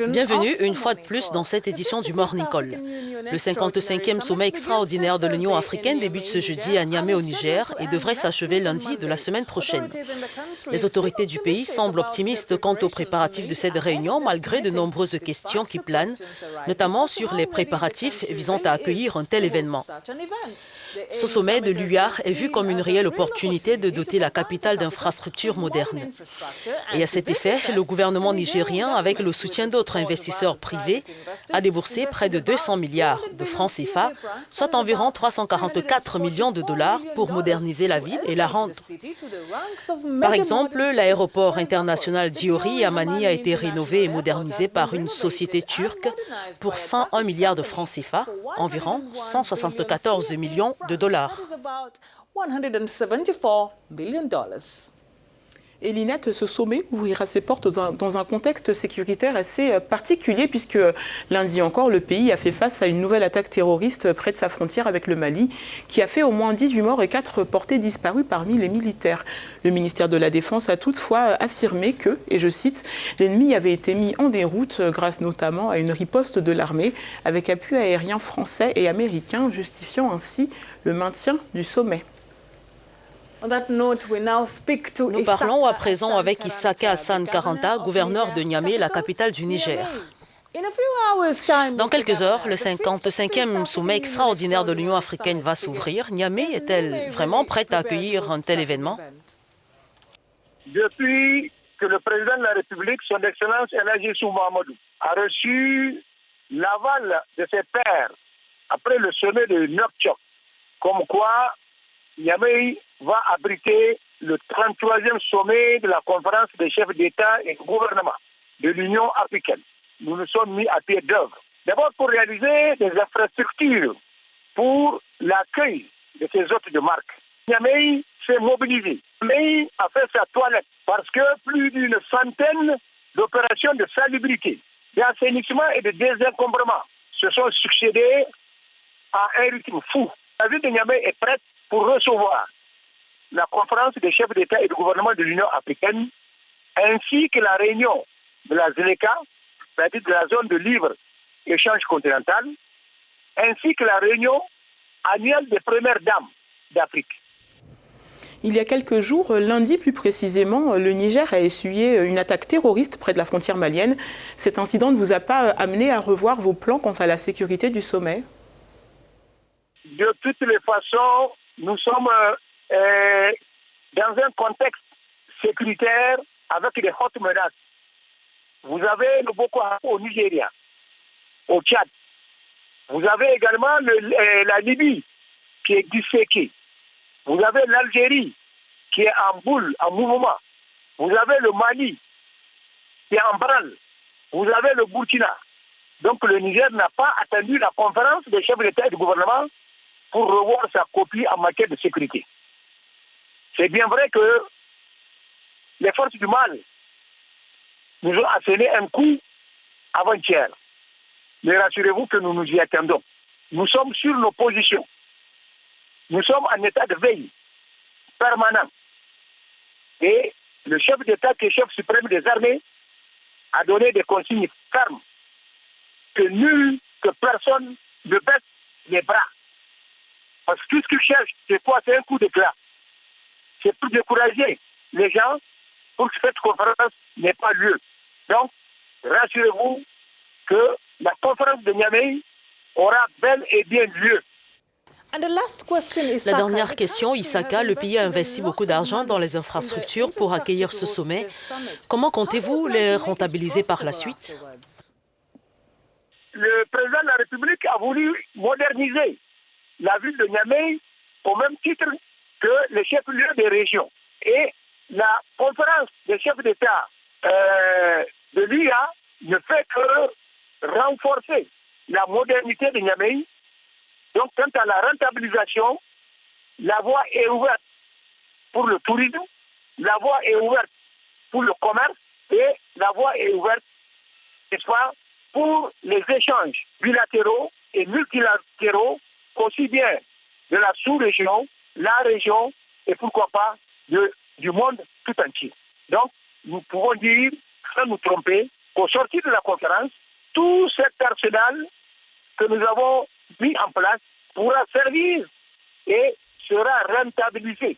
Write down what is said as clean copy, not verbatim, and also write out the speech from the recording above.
Bienvenue une fois de plus dans cette édition du Morning Call. Le 55e sommet extraordinaire de l'Union africaine débute ce jeudi à Niamey au Niger et devrait s'achever lundi de la semaine prochaine. Les autorités du pays semblent optimistes quant aux préparatifs de cette réunion malgré de nombreuses questions qui planent, notamment sur les préparatifs visant à accueillir un tel événement. Ce sommet de l'UA est vu comme une réelle opportunité de doter la capitale d'infrastructures modernes. Et à cet effet, le gouvernement nigérien, avec le soutien d'autres investisseurs privés, a déboursé près de 200 milliards de francs CFA, soit environ 344 millions de dollars pour moderniser la ville et la rendre. Par exemple, l'aéroport international Diori à Mani a été rénové et modernisé par une société turque pour 101 milliards de francs CFA, environ 174 millions de dollars. Et Linette, ce sommet ouvrira ses portes dans un contexte sécuritaire assez particulier puisque lundi encore, le pays a fait face à une nouvelle attaque terroriste près de sa frontière avec le Mali qui a fait au moins 18 morts et 4 portés disparus parmi les militaires. Le ministère de la Défense a toutefois affirmé que, et je cite, l'ennemi avait été mis en déroute grâce notamment à une riposte de l'armée avec appui aérien français et américain, justifiant ainsi le maintien du sommet. Nous parlons à présent avec Issaka Hassan Karanta, gouverneur de Niamey, la capitale du Niger. Dans quelques heures, le 55e sommet extraordinaire de l'Union africaine va s'ouvrir. Niamey est-elle vraiment prête à accueillir un tel événement? Depuis que le président de la République, son Excellence El Hadji Issou Mahamadou, a reçu l'aval de ses pairs après le sommet de Nouakchott, comme quoi Niamey va abriter le 33e sommet de la conférence des chefs d'État et de gouvernement de l'Union africaine. Nous nous sommes mis à pied d'œuvre. D'abord pour réaliser des infrastructures pour l'accueil de ces hôtes de marque. Niamey s'est mobilisé. Niamey a fait sa toilette parce que plus d'une centaine d'opérations de salubrité, d'assainissement et de désencombrement se sont succédées à un rythme fou. La ville de Niamey est prête pour recevoir la conférence des chefs d'État et de gouvernement de l'Union africaine, ainsi que la réunion de la ZLECA, c'est-à-dire de la zone de libre-échange continental, ainsi que la réunion annuelle des premières dames d'Afrique. Il y a quelques jours, lundi plus précisément, le Niger a essuyé une attaque terroriste près de la frontière malienne. Cet incident ne vous a pas amené à revoir vos plans quant à la sécurité du sommet? De toutes les façons, nous sommes dans un contexte sécuritaire avec des hautes menaces. Vous avez le Boko Haram au Nigeria, au Tchad. Vous avez également la Libye qui est disséquée. Vous avez l'Algérie qui est en boule, en mouvement. Vous avez le Mali qui est en branle. Vous avez le Burkina. Donc le Niger n'a pas attendu la conférence des chefs d'État et de gouvernement pour revoir sa copie en matière de sécurité. C'est bien vrai que les forces du mal nous ont asséné un coup avant-hier. Mais rassurez-vous que nous nous y attendons. Nous sommes sur nos positions. Nous sommes en état de veille permanent. Et le chef d'État, qui est chef suprême des armées, a donné des consignes fermes que personne ne baisse les bras. Parce que tout ce qu'ils cherchent, c'est quoi? C'est un coup d'éclat. C'est pour décourager les gens pour que cette conférence n'ait pas lieu. Donc, rassurez-vous que la conférence de Niamey aura bel et bien lieu. La dernière question, Issaka, le pays a investi beaucoup d'argent dans les infrastructures pour accueillir ce sommet. Comment comptez-vous les rentabiliser par la suite? Le président de la République a voulu moderniser la ville de Niamey au même titre que les chefs-lieux des régions. Et la conférence des chefs d'État de l'UA ne fait que renforcer la modernité de Niamey. Donc, quant à la rentabilisation, la voie est ouverte pour le tourisme, la voie est ouverte pour le commerce et la voie est ouverte, n'est-ce pas, pour les échanges bilatéraux et multilatéraux, aussi bien de la sous-région, la région et pourquoi pas du monde tout entier. Donc, nous pouvons dire sans nous tromper, qu'au sortir de la conférence, tout cet arsenal que nous avons mis en place pourra servir et sera rentabilisé.